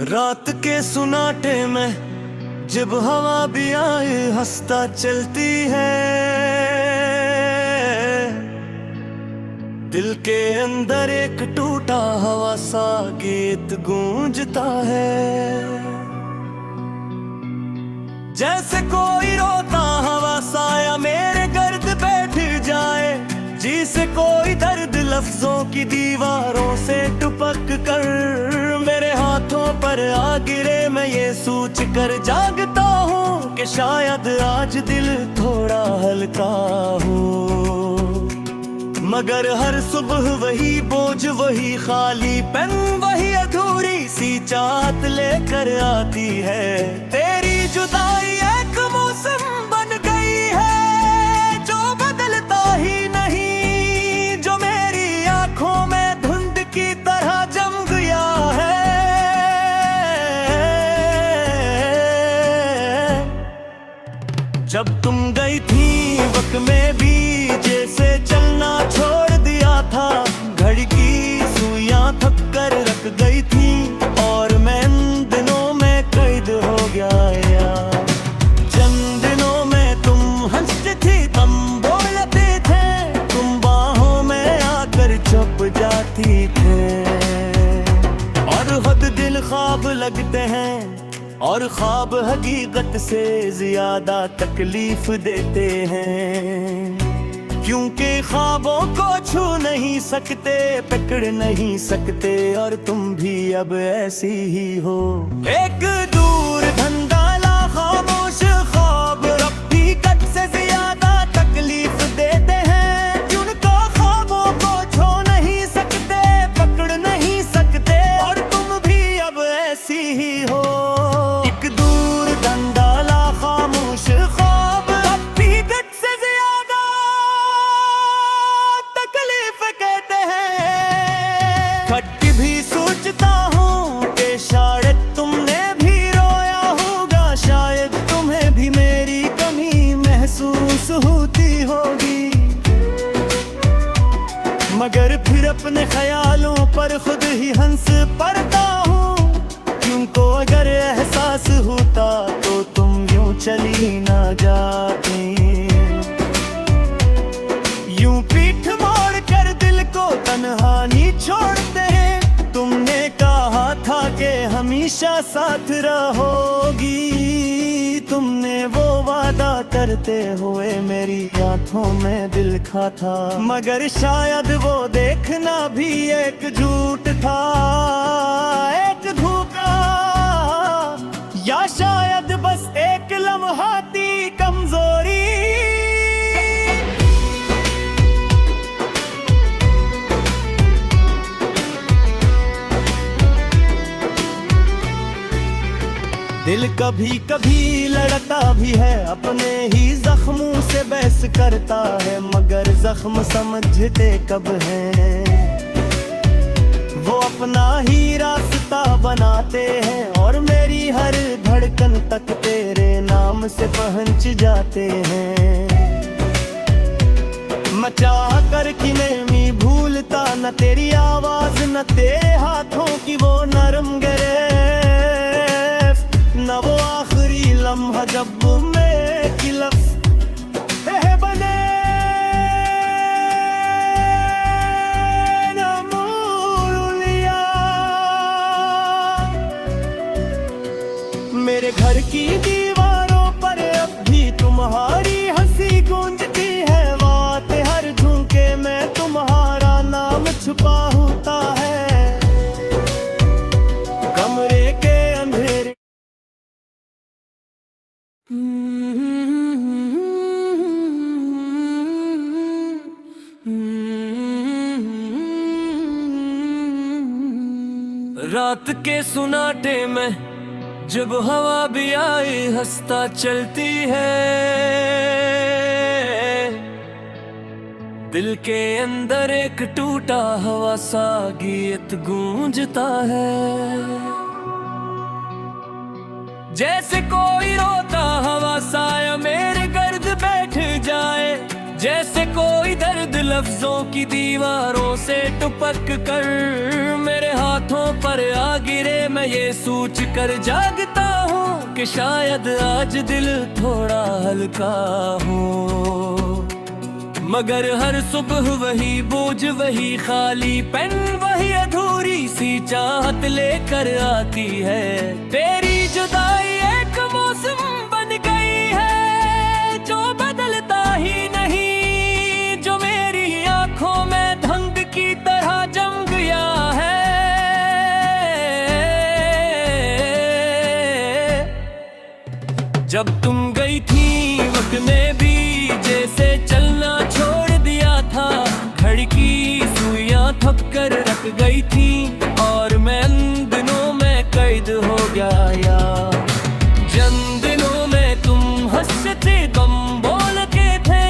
रात के सुनाटे में जब हवा भी आए हंसता चलती है, दिल के अंदर एक टूटा हवा सा गीत गूंजता है। जैसे कोई रोता हवा साया मेरे गर्द पे फिर जाए, जिसे कोई दर्द लफ्जों की दीवारों से टपक कर मेरे हाथों पर आ गिरे। मैं ये सोच कर जागता हूँ कि शायद आज दिल थोड़ा हल्का हो, मगर हर सुबह वही बोझ, वही खाली पेन, वही अधूरी सी चाहत लेकर आती है। तेरी जुदाई एक मौसम बन गई है जो बदलता ही नहीं, जो मेरी आंखों में धुंध की तरह जम गया है। जब तुम गई थी वक्त में भी जैसे चलना छोड़ दिया था, घड़ी की सुइयां थक कर रख गई थी और मैं इन दिनों में कैद हो गया। चंद दिनों में तुम हंसती थी, तुम बोलते थे, तुम बाहों में आकर छुप जाती थे। और खुद दिल ख्वाब लगते हैं और ख्वाब हकीकत से ज्यादा तकलीफ देते हैं, क्योंकि ख्वाबों को छू नहीं सकते, पकड़ नहीं सकते। और तुम भी अब ऐसी ही हो, एक दूर धंधाला खामोश ख्वाब हकीकत से ज्यादा तकलीफ देते हैं, जिनका ख्वाबों को छू नहीं सकते, पकड़ नहीं सकते। और तुम भी अब ऐसी ही हो, मगर फिर अपने ख्यालों पर खुद ही हंस पड़ता हूँ, क्योंकि अगर एहसास होता तो तुम यूं चली ना जाती। यूं पीठ मोड़ कर दिल को तन्हाई छोड़ते हैं, तुमने कहा था कि हमेशा साथ रहोगी, तुमने वो वादा करते हुए मेरी आंखों में दिल खा था। मगर शायद वो देखना भी एक झूठ था, एक धोखा, या शायद बस एक लम्हाती कमजोरी। दिल कभी कभी लड़ता भी है, अपने ही जख्मों से बहस करता है, मगर जख्म समझते कब हैं। वो अपना ही रास्ता बनाते हैं और मेरी हर धड़कन तक तेरे नाम से पहुंच जाते हैं। मैं चाह कर कि मैं भूलता न तेरी आवाज, न तेरे हाथों की वो नरम गिरफ्त, न वो आखिरी लम्हा जब मैं की लफ्ज़ बने न मोड़ लिया। मेरे घर की दीवारों पर अब भी तुम्हारी हंसी गूंजती है, बात हर झुमके में तुम्हारा नाम छुपा होता है। कमरे के अंधेरे रात के सुनाटे में जब हवा भी आई हंसता चलती है, दिल के अंदर एक टूटा हवा सा गीत गूंजता है। जैसे कोई रोता हवा साया मेरे गर्द जैसे कोई दर्द लफ्जों की दीवारों से टपक कर मेरे हाथों पर आ गिरे। मैं ये सोच कर जागता हूँ कि शायद आज दिल थोड़ा हल्का हो, मगर हर सुबह वही बोझ, वही खाली पेन, वही अधूरी सी चाहत लेकर आती है। तेरी जुदाई एक मौसम बन गई है जो बदलता ही नहीं, जो मेरी आंखों में धंध की तरह जम गया है। जब तुम गई थी वक्त ने भी जैसे चलना छोड़ दिया था, घड़ी की सुइयां थक कर रख गई थी और मैं उन दिनों में कैद हो गया। जिन दिनों में तुम हंसते गम बोल के थे,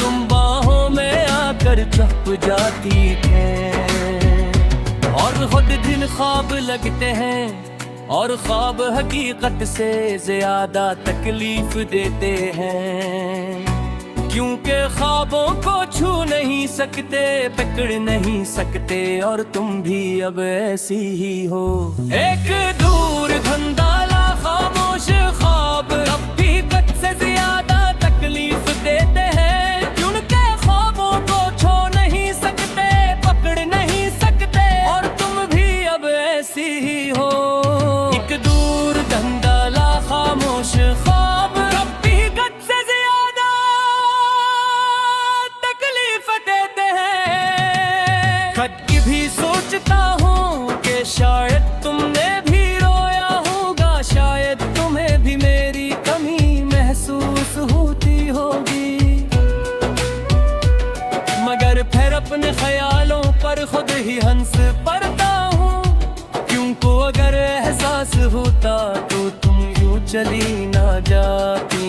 तुम बाहों में आकर छुप जाती थे। और खुद दिन ख्वाब लगते हैं और ख्वाब हकीकत से ज्यादा तकलीफ देते हैं, क्योंकि ख्वाबों को छू नहीं सकते, पकड़ नहीं सकते। और तुम भी अब ऐसी ही हो, एक दूर धंधाला खामोश ख्वाब हकीकत से ज्यादा तकलीफ देते हैं, क्योंकि ख्वाबों को छू नहीं सकते, पकड़ नहीं सकते। और तुम भी अब ऐसी ही हो, एक दूर धंधाला खामोश ख्वाब हकीकत से ज्यादा तकलीफ देते हैं। खत की भी सोचता हूँ कि शायद तुमने भी रोया होगा, शायद तुम्हें भी मेरी कमी महसूस होती होगी, मगर फिर अपने ख्यालों पर खुद ही हंस पड़ता हूँ, क्योंकि अगर एहसास होता तो तुम यूं चली ना जाती।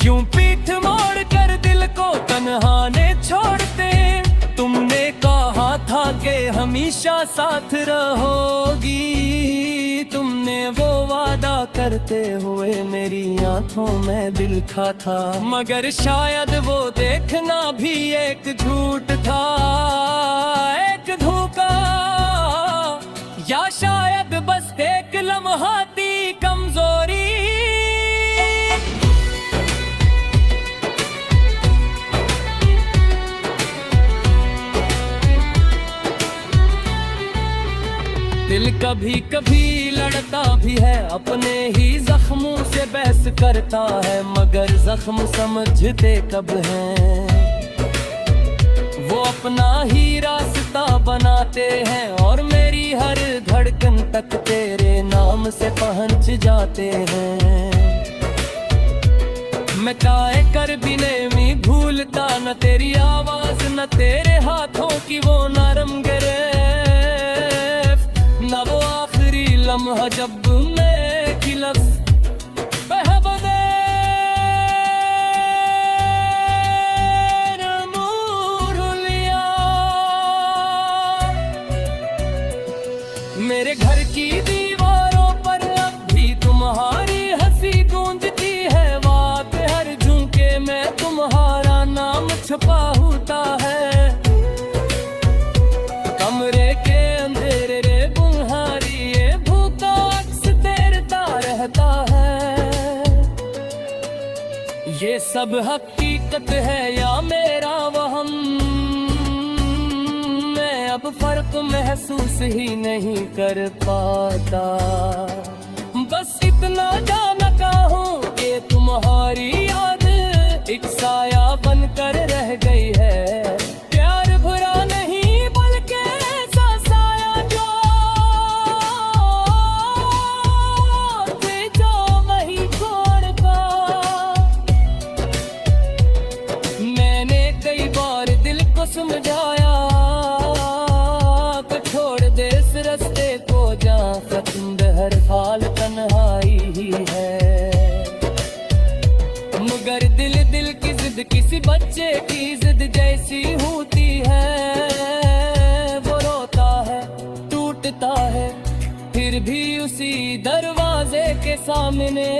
यूं पीठ मोड़ कर दिल को तन्हा ने छोड़ते, तुमने कहा था कि हमेशा साथ रहोगी, तुमने वो वादा करते हुए मेरी आंखों में दिल खा था, मगर शायद वो देखना भी एक झूठ था, एक धोखा, या शायद बस एक लम्हाती कमजोरी। दिल कभी कभी लड़ता भी है, अपने ही जख्मों से बहस करता है, मगर जख्म समझते कब हैं, वो अपना ही रास्ता बनाते हैं और मेरी हर धड़कन तक तेरे नाम से पहुंच जाते हैं। मैं चाहे कर भी नहीं भूलता न तेरी आवाज, न तेरे हाथों की वो नरम गिरफ्त, न वो आखिरी लम्हा जब मैं की लफ्ज़ मेरे घर की दीवारों पर अब भी तुम्हारी हंसी गूंजती है, बात हर झुमके में तुम्हारा नाम छपा होता है, कमरे के अंधेरे रे तुम्हारी ये भूखा अक्स तैरता रहता है। ये सब हकीकत है या मेरा वहम, अब फर्क महसूस ही नहीं कर पाता, बस इतना जानता हूँ कि तुम्हारी याद एक साया बनकर रह गई है, प्यार बुरा नहीं बल्कि ऐसा साया जो वही छोड़ पा। मैंने कई बार दिल को समझाया, रस्ते को जा खत्म हर हाल तन्हाई ही है, मगर दिल की जिद किसी बच्चे की जिद जैसी होती है, वो रोता है टूटता है फिर भी उसी दरवाजे के सामने